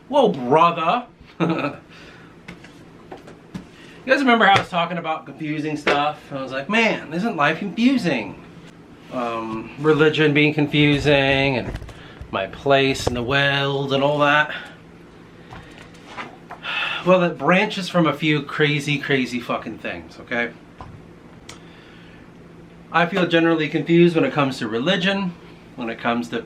Whoa, brother! You guys remember how I was talking about confusing stuff? I was like, man, isn't life confusing? Religion being confusing, and my place in the world, and all that. Well, it branches from a few crazy fucking things, okay? I feel generally confused when it comes to religion, when it comes to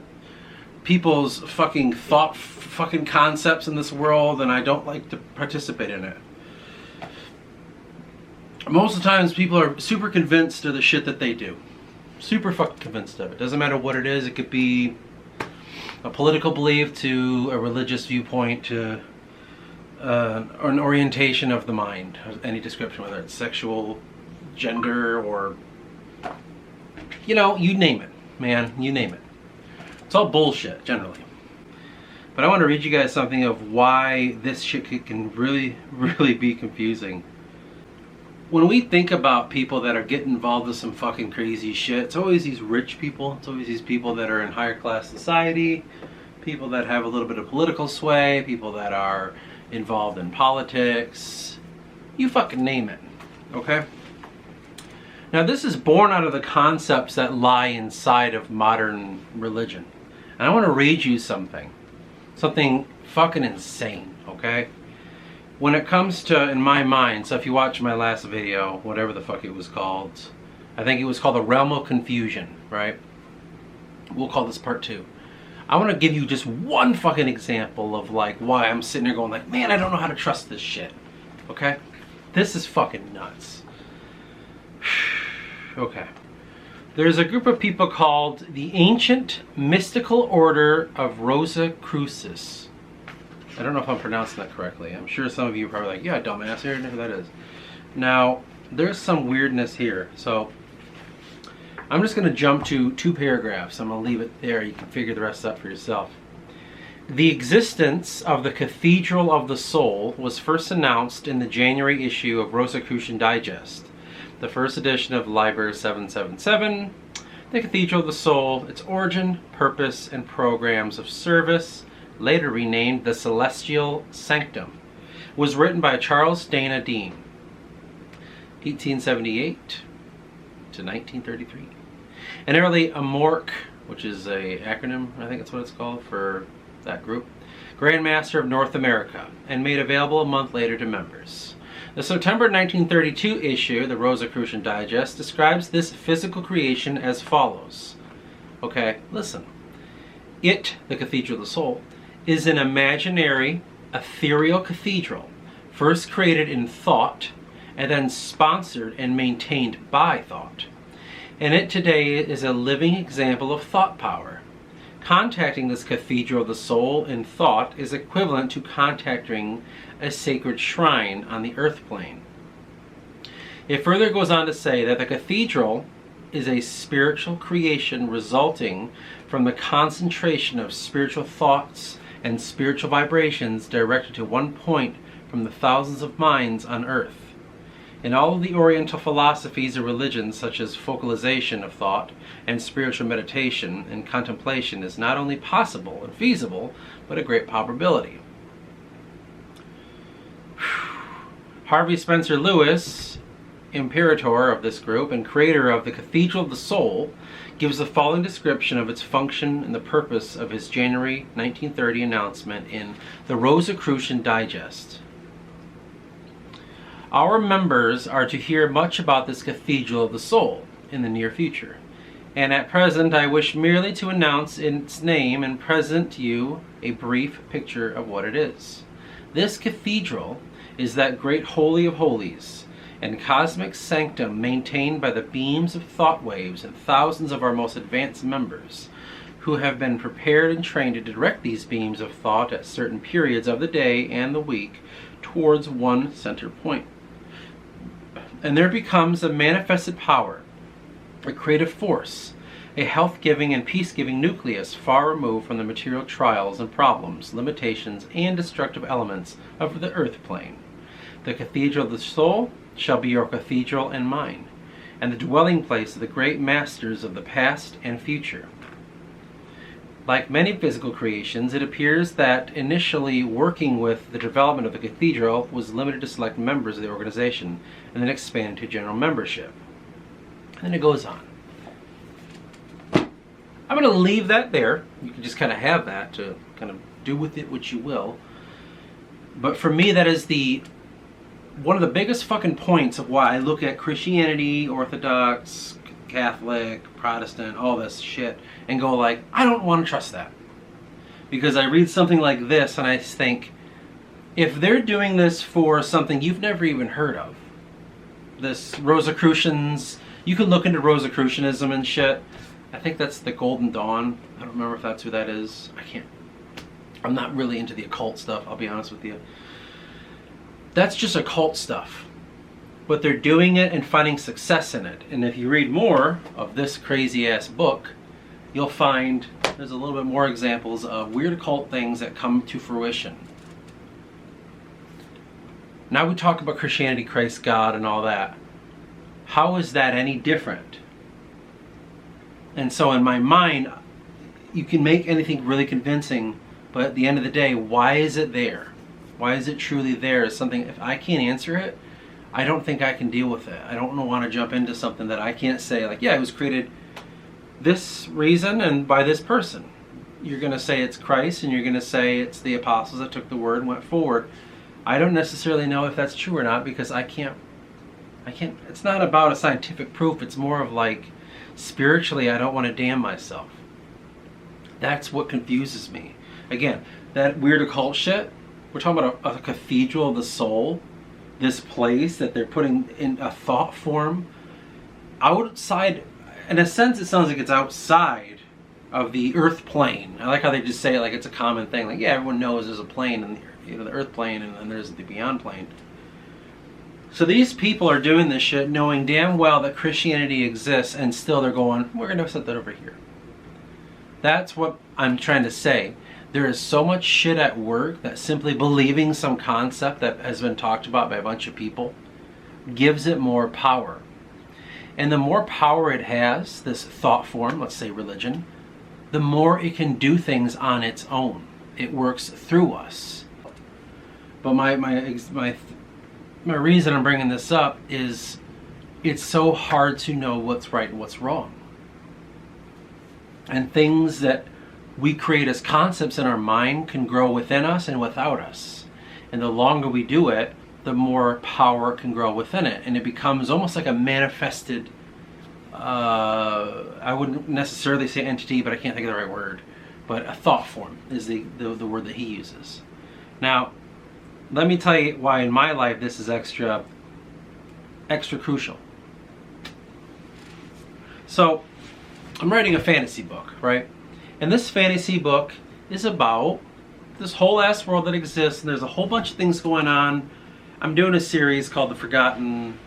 people's fucking fucking concepts in this world, and I don't like to participate in it. Most of the times people are super convinced of the shit that they do. Super fucking convinced of it. Doesn't matter what it is. It could be a political belief to a religious viewpoint to or an orientation of the mind of any description, whether it's sexual, gender, or you know, you name it, man, you name it. It's all bullshit, generally. But I want to read you guys something of why this shit can really be confusing. When we think about people that are getting involved with some fucking crazy shit, it's always these rich people. It's always these people that are in higher class society, people that have a little bit of political sway, people that are involved in politics. You fucking name it, okay? Now this is born out of the concepts that lie inside of modern religion. And I want to read you something fucking insane, okay? When it comes to, in my mind, so if you watch my last video, whatever the fuck it was called, I think it was called The Realm of Confusion, right? We'll call this part 2. I want to give you just one fucking example of like why I'm sitting there going like, man, I don't know how to trust this shit, okay? This is fucking nuts. Okay. There's a group of people called the Ancient Mystical Order of Rosicrucians. I don't know if I'm pronouncing that correctly. I'm sure some of you are probably like, yeah, dumbass, I don't know who that is. Now, there's some weirdness here. So, I'm just going to jump to 2 paragraphs. I'm going to leave it there. You can figure the rest out for yourself. The existence of the Cathedral of the Soul was first announced in the January issue of Rosicrucian Digest, the first edition of Liber 777. The Cathedral of the Soul, its origin, purpose, and programs of service, later renamed the Celestial Sanctum, was written by Charles Dana Dean, 1878 to 1933. An early AMORC, which is a acronym, I think that's what it's called for that group, Grand Master of North America, and made available a month later to members. The September 1932 issue, the Rosicrucian Digest, describes this physical creation as follows. Okay, listen. It, the Cathedral of the Soul, is an imaginary, ethereal cathedral, first created in thought, and then sponsored and maintained by thought. And it today is a living example of thought power. Contacting this Cathedral of the Soul in thought is equivalent to contacting a sacred shrine on the earth plane. It further goes on to say that the cathedral is a spiritual creation resulting from the concentration of spiritual thoughts and spiritual vibrations directed to one point from the thousands of minds on earth. In all of the Oriental philosophies or religions, such as focalization of thought and spiritual meditation and contemplation is not only possible and feasible, but a great probability. Harvey Spencer Lewis, imperator of this group and creator of the Cathedral of the Soul, gives the following description of its function and the purpose of his January 1930 announcement in the Rosicrucian Digest. Our members are to hear much about this Cathedral of the Soul in the near future, and at present I wish merely to announce its name and present you a brief picture of what it is. This cathedral is that great Holy of Holies and cosmic sanctum maintained by the beams of thought waves and thousands of our most advanced members, who have been prepared and trained to direct these beams of thought at certain periods of the day and the week towards one center point. And there becomes a manifested power, a creative force, a health-giving and peace-giving nucleus far removed from the material trials and problems, limitations, and destructive elements of the earth plane. The Cathedral of the Soul shall be your cathedral and mine, and the dwelling place of the great masters of the past and future. Like many physical creations, it appears that initially working with the development of the cathedral was limited to select members of the organization and then expanded to general membership. And then it goes on. I'm going to leave that there. You can just kind of have that to kind of do with it what you will. But for me, that is one of the biggest fucking points of why I look at Christianity, Orthodox, Catholic, Protestant, all this shit, and go like, I don't want to trust that. Because I read something like this and I think, if they're doing this for something you've never even heard of, this Rosicrucians, you can look into Rosicrucianism and shit. I think that's the Golden Dawn. I don't remember if that's who that is. I'm not really into the occult stuff, I'll be honest with you. That's just occult stuff. But they're doing it and finding success in it. And if you read more of this crazy ass book, you'll find there's a little bit more examples of weird occult things that come to fruition. Now we talk about Christianity, Christ, God, and all that. How is that any different? And so in my mind, you can make anything really convincing, but at the end of the day, why is it there? Why is it truly there? Is something, if I can't answer it, I don't think I can deal with it. I don't want to jump into something that I can't say, like, yeah, it was created this reason and by this person. You're going to say it's Christ, and you're going to say it's the apostles that took the word and went forward. I don't necessarily know if that's true or not, because I can't, it's not about a scientific proof. It's more of like, spiritually, I don't want to damn myself. That's what confuses me. Again, that weird occult shit, we're talking about a cathedral of the soul, this place that they're putting in a thought form outside. In a sense, it sounds like it's outside of the earth plane. I like how they just say it like it's a common thing. Like, yeah, everyone knows there's a plane, and the earth plane, and then there's the beyond plane. So these people are doing this shit knowing damn well that Christianity exists, and still they're going, we're going to set that over here. That's what I'm trying to say. There is so much shit at work that simply believing some concept that has been talked about by a bunch of people gives it more power. And the more power it has, this thought form, let's say religion, the more it can do things on its own. It works through us. But my reason I'm bringing this up is it's so hard to know what's right and what's wrong. And things that we create as concepts in our mind can grow within us and without us. And the longer we do it, the more power can grow within it. And it becomes almost like a manifested, I wouldn't necessarily say entity, but I can't think of the right word. But a thought form is the word that he uses. Now, let me tell you why in my life this is extra crucial. So, I'm writing a fantasy book, right? And this fantasy book is about this whole ass world that exists, and there's a whole bunch of things going on. I'm doing a series called The Forgotten.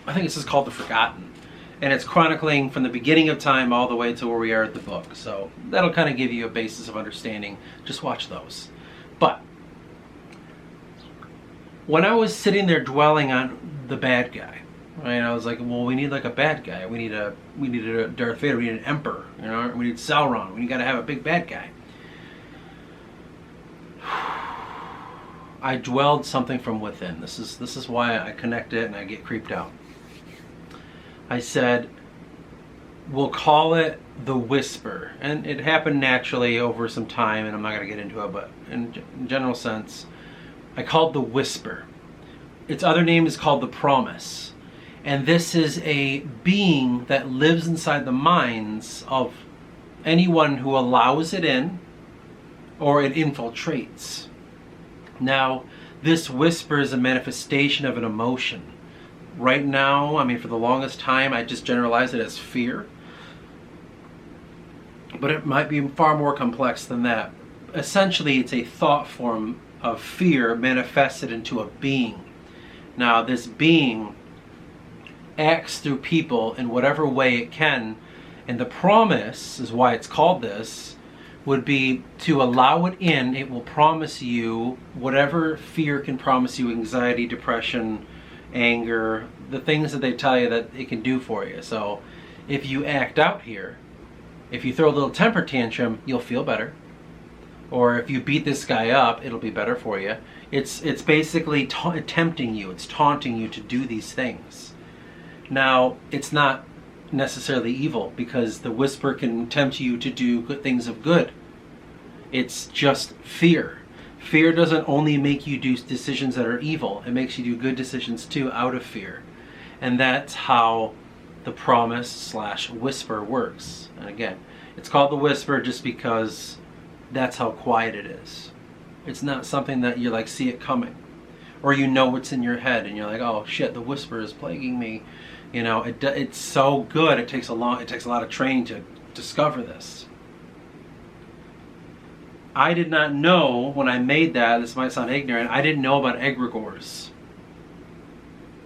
I think it's just called The Forgotten. And it's chronicling from the beginning of time all the way to where we are at the book. So that'll kind of give you a basis of understanding. Just watch those. But when I was sitting there dwelling on the bad guy, right, I was like, well, we need like a bad guy. We need a Darth Vader. We need an Emperor. You know, we need Sauron. We got to have a big bad guy. I dwelled something from within. This is why I connect it and I get creeped out. I said, we'll call it the Whisper. And it happened naturally over some time, and I'm not going to get into it, but in general sense, I called the Whisper. Its other name is called the Promise. And this is a being that lives inside the minds of anyone who allows it in or it infiltrates. Now, this whisper is a manifestation of an emotion. Right now, I mean, for the longest time, I just generalized it as fear. But it might be far more complex than that. Essentially, it's a thought form of fear manifested into a being. Now, this being acts through people in whatever way it can, and the promise is why it's called this, would be to allow it in. It will promise you whatever fear can promise you: anxiety, depression, anger, the things that they tell you that it can do for you. So if you act out here, If you throw a little temper tantrum, you'll feel better. Or if you beat this guy up, it'll be better for you. It's basically tempting you. It's taunting you to do these things. Now, it's not necessarily evil, because the whisper can tempt you to do good things of good. It's just fear. Fear doesn't only make you do decisions that are evil. It makes you do good decisions too out of fear. And that's how the promise/whisper works. And again, it's called the whisper just because that's how quiet it is. It's not something that you like see it coming, or you know what's in your head and you're like, oh shit, the whisper is plaguing me. You know, it's so good. It takes a lot of training to discover this. I did not know when I made that. This might sound ignorant. I didn't know about egregores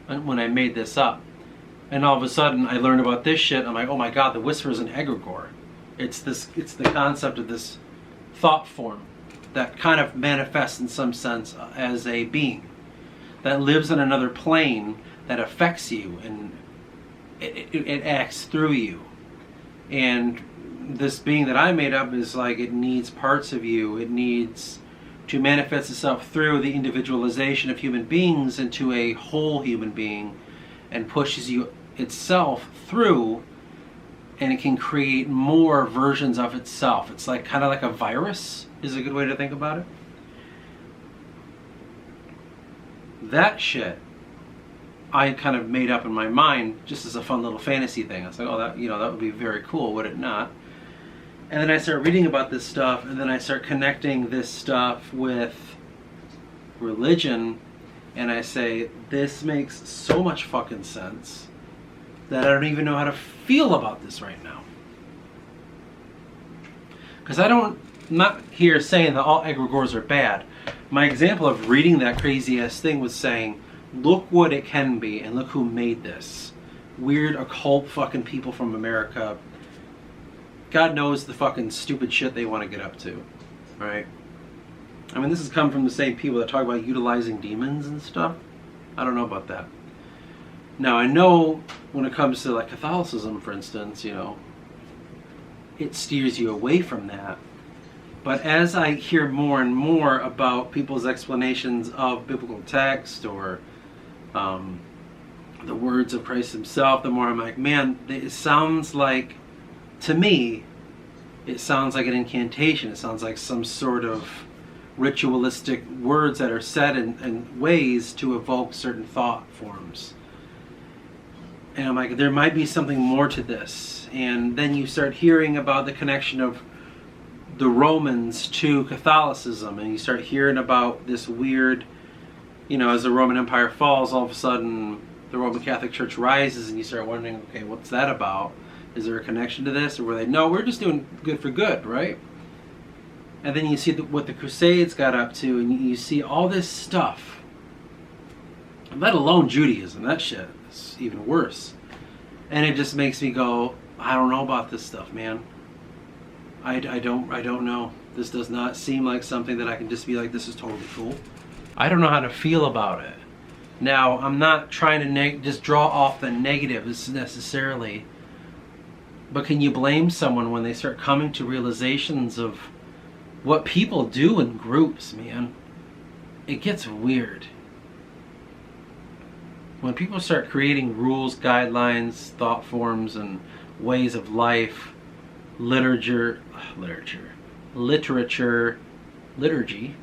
when I made this up. And all of a sudden, I learned about this shit. I'm like, oh my god, the whisper is an egregore. It's the concept of this thought form that kind of manifests in some sense as a being that lives in another plane that affects you, and it acts through you. And this being that I made up is like, it needs parts of you. It needs to manifest itself through the individualization of human beings into a whole human being, and pushes you itself through, and it can create more versions of itself. It's like kind of like a virus is a good way to think about it. That shit I kind of made up in my mind just as a fun little fantasy thing. I was like, oh, that would be very cool, would it not? And then I start reading about this stuff, and then I start connecting this stuff with religion, and I say, this makes so much fucking sense that I don't even know how to feel about this right now. Because I'm not here saying that all egregores are bad. My example of reading that crazy ass thing was saying, look what it can be, and look who made this. Weird occult fucking people from America. God knows the fucking stupid shit they want to get up to, right? I mean, this has come from the same people that talk about utilizing demons and stuff. I don't know about that. Now, I know when it comes to like Catholicism, for instance, you know, it steers you away from that. But as I hear more and more about people's explanations of biblical text, or the words of Christ himself, the more I'm like, man, it sounds like, to me, it sounds like an incantation. It sounds like some sort of ritualistic words that are said in ways to evoke certain thought forms. And I'm like, there might be something more to this. And then you start hearing about the connection of the Romans to Catholicism, and you start hearing about this weird, you know, as the Roman Empire falls, all of a sudden the Roman Catholic Church rises, and you start wondering, okay, what's that about? Is there a connection to this? Or were they, no, we're just doing good for good, right? And then you see what the Crusades got up to, and you see all this stuff, let alone Judaism. That shit is even worse. And it just makes me go, I don't know about this stuff, man. I don't know. This does not seem like something that I can just be like, this is totally cool. I don't know how to feel about it. Now, I'm not trying to just draw off the negatives necessarily, but can you blame someone when they start coming to realizations of what people do in groups, man? It gets weird. When people start creating rules, guidelines, thought forms, and ways of life, literature, liturgy,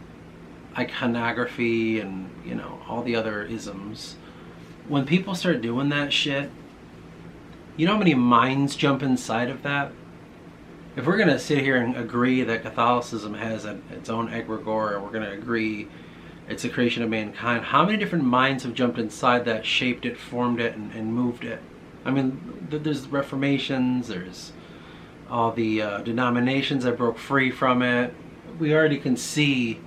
iconography, and, you know, all the other isms. When people start doing that shit, you know how many minds jump inside of that? If we're going to sit here and agree that Catholicism has its own egregore, and we're going to agree it's a creation of mankind, how many different minds have jumped inside that, shaped it, formed it, and moved it? I mean, there's Reformations, there's all the denominations that broke free from it. We already can see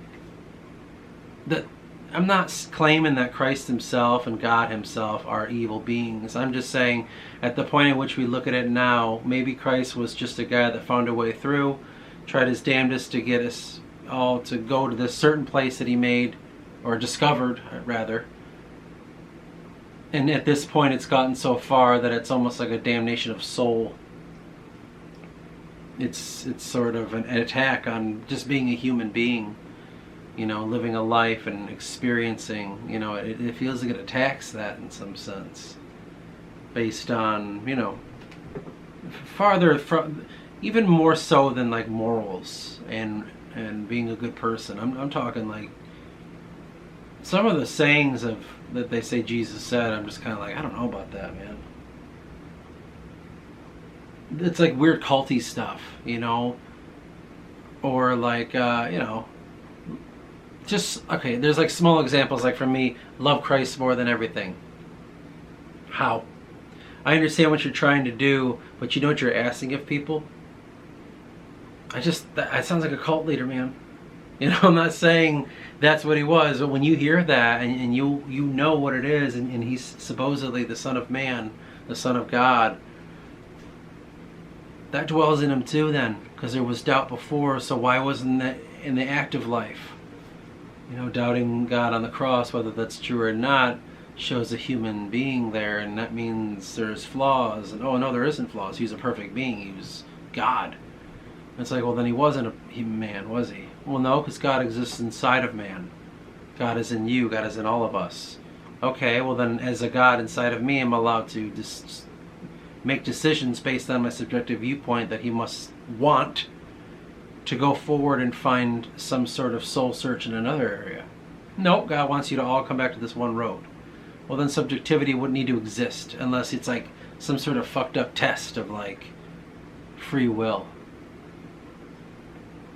that. I'm not claiming that Christ himself and God himself are evil beings. I'm just saying, at the point at which we look at it now, maybe Christ was just a guy that found a way through, tried his damnedest to get us all to go to this certain place that he made, or discovered, rather. And at this point, it's gotten so far that it's almost like a damnation of soul. it's sort of an attack on just being a human being, living a life and experiencing. It feels like it attacks that in some sense, based on farther from, even more so than like morals and being a good person. I'm talking like some of the sayings that they say Jesus said. I'm just kind of like, I don't know about that, man. It's like weird culty stuff, or like just okay. There's like small examples, like for me, love Christ more than everything. How? I understand what you're trying to do, but you know what you're asking of people? That sounds like a cult leader, man. I'm not saying that's what he was, but when you hear that and you know what it is, and he's supposedly the Son of Man, the Son of God, that dwells in him too then, because there was doubt before, so why wasn't that in the active life? Doubting God on the cross, whether that's true or not, shows a human being there, and that means there's flaws. And oh no, there isn't flaws. He's a perfect being. He was God. It's like, well, then he wasn't a man, was he? Well, no, because God exists inside of man. God is in you. God is in all of us. Okay, well then, as a God inside of me, I'm allowed to make decisions based on my subjective viewpoint that he must want to go forward and find some sort of soul search in another area. Nope, God wants you to all come back to this one road. Well, then subjectivity wouldn't need to exist unless it's like some sort of fucked up test of like free will.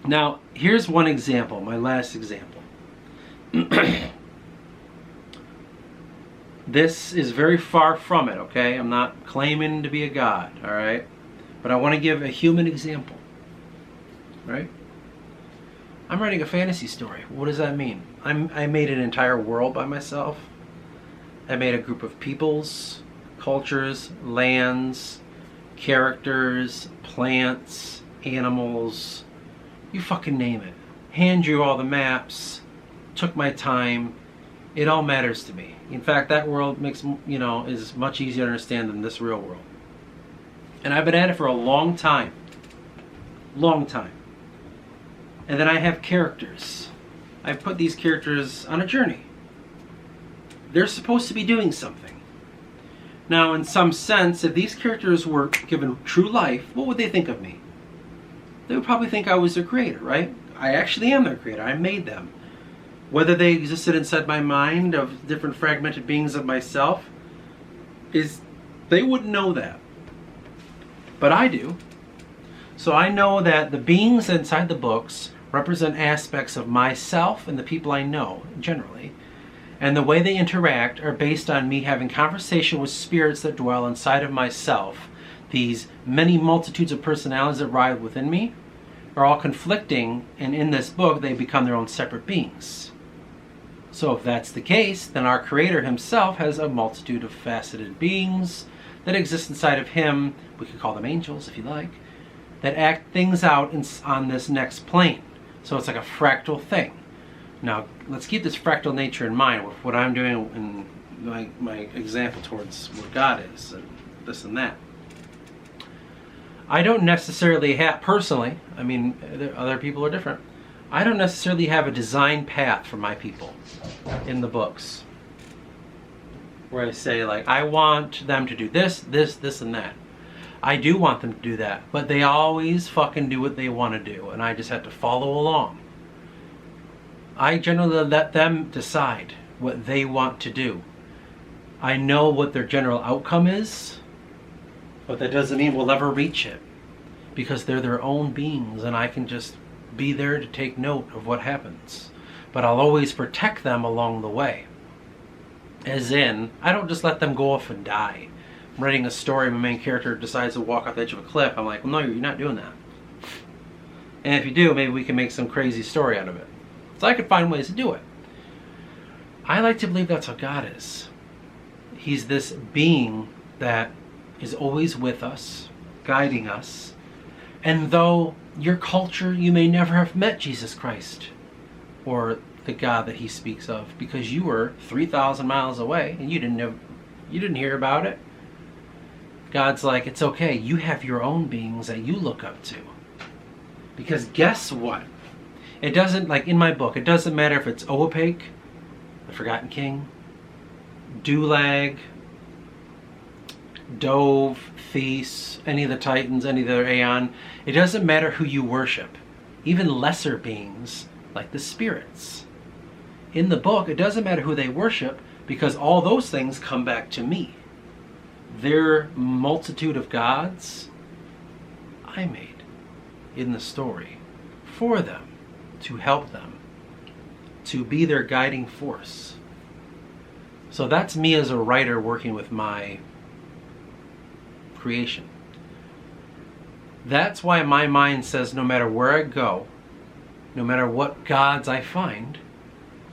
Now, here's one example, my last example. This is very far from it, okay? I'm not claiming to be a god, all right? But I want to give a human example, right? I'm writing a fantasy story. What does that mean? I made an entire world by myself. I made a group of peoples, cultures, lands, characters, plants, animals, you fucking name it. Hand drew all the maps, took my time. It all matters to me. In fact, that world is much easier to understand than this real world. And I've been at it for a long time. Long time. And then I have characters. I've put these characters on a journey. They're supposed to be doing something. Now, in some sense, if these characters were given true life, what would they think of me? They would probably think I was their creator, right? I actually am their creator. I made them. Whether they existed inside my mind of different fragmented beings of myself, they wouldn't know that. But I do. So I know that the beings inside the books represent aspects of myself and the people I know, generally. And the way they interact are based on me having conversation with spirits that dwell inside of myself. These many multitudes of personalities that ride within me are all conflicting, and in this book they become their own separate beings. So if that's the case, then our Creator himself has a multitude of faceted beings that exist inside of him. We could call them angels if you like, that act things out on this next plane. So it's like a fractal thing. Now, let's keep this fractal nature in mind with what I'm doing in my example towards what God is, and this and that. I don't necessarily have, personally, I mean, other people are different, I don't necessarily have a design path for my people in the books. Where I say, like, I want them to do this, this, this, and that. I do want them to do that, but they always fucking do what they want to do, and I just have to follow along. I generally let them decide what they want to do. I know what their general outcome is, but that doesn't mean we'll ever reach it, because they're their own beings, and I can just be there to take note of what happens. But I'll always protect them along the way. As in, I don't just let them go off and die. I'm writing a story, my main character decides to walk off the edge of a cliff. I'm like, well, no, you're not doing that. And if you do, maybe we can make some crazy story out of it. So I could find ways to do it. I like to believe that's how God is. He's this being that is always with us, guiding us. And though your culture, you may never have met Jesus Christ or the God that he speaks of, because you were 3,000 miles away and you didn't hear about it. God's like, it's okay. You have your own beings that you look up to. Because guess what? It doesn't, like in my book, it doesn't matter if it's Oapake, the Forgotten King, Dulag, Dove, Thais, any of the Titans, any of the Aeon. It doesn't matter who you worship. Even lesser beings, like the spirits. In the book, it doesn't matter who they worship, because all those things come back to me. Their multitude of gods, I made in the story for them, to help them, to be their guiding force. So that's me as a writer working with my creation. That's why my mind says no matter where I go, no matter what gods I find,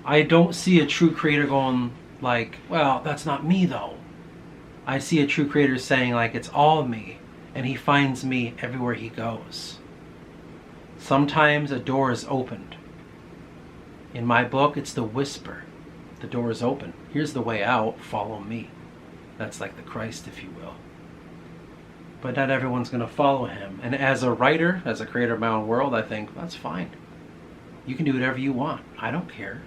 I don't see a true creator going like, well, that's not me though. I see a true creator saying like, it's all me, and he finds me everywhere he goes. Sometimes a door is opened. In my book, it's the whisper. The door is open. Here's the way out. Follow me. That's like the Christ, if you will. But not everyone's going to follow him. And as a writer, as a creator of my own world, I think, that's fine. You can do whatever you want. I don't care.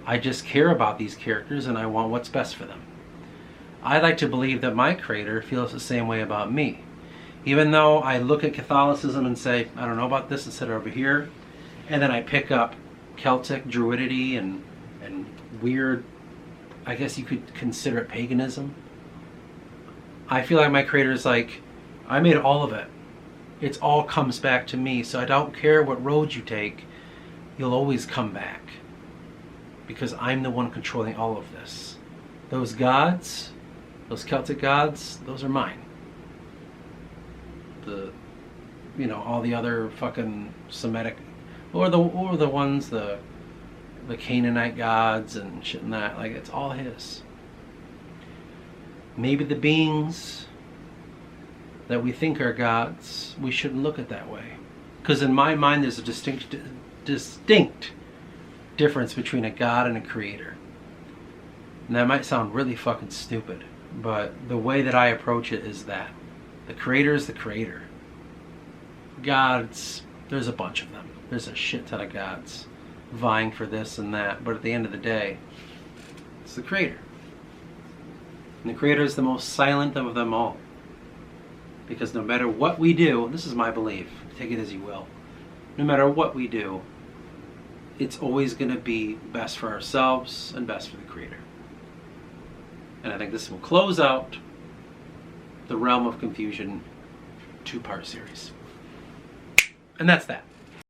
I just care about these characters and I want what's best for them. I like to believe that my creator feels the same way about me. Even though I look at Catholicism and say, I don't know about this, and set it over here, and then I pick up Celtic druidity and weird, I guess you could consider it paganism. I feel like my creator is like, I made all of it. It all comes back to me, so I don't care what road you take, you'll always come back. Because I'm the one controlling all of this. Those gods, those Celtic gods, those are mine. All the other fucking Semitic, or the ones, the Canaanite gods and shit and that, like, it's all his. Maybe the beings that we think are gods, we shouldn't look at that way. Because in my mind, there's a distinct difference between a god and a creator. And that might sound really fucking stupid, but the way that I approach it is that the creator is the creator. Gods, there's a bunch of them. There's a shit ton of gods vying for this and that, but at the end of the day, it's the creator. And the creator is the most silent of them all. Because no matter what we do, this is my belief, take it as you will, no matter what we do, it's always going to be best for ourselves and best for the creator. And I think this will close out the Realm of Confusion 2-part series. And that's that.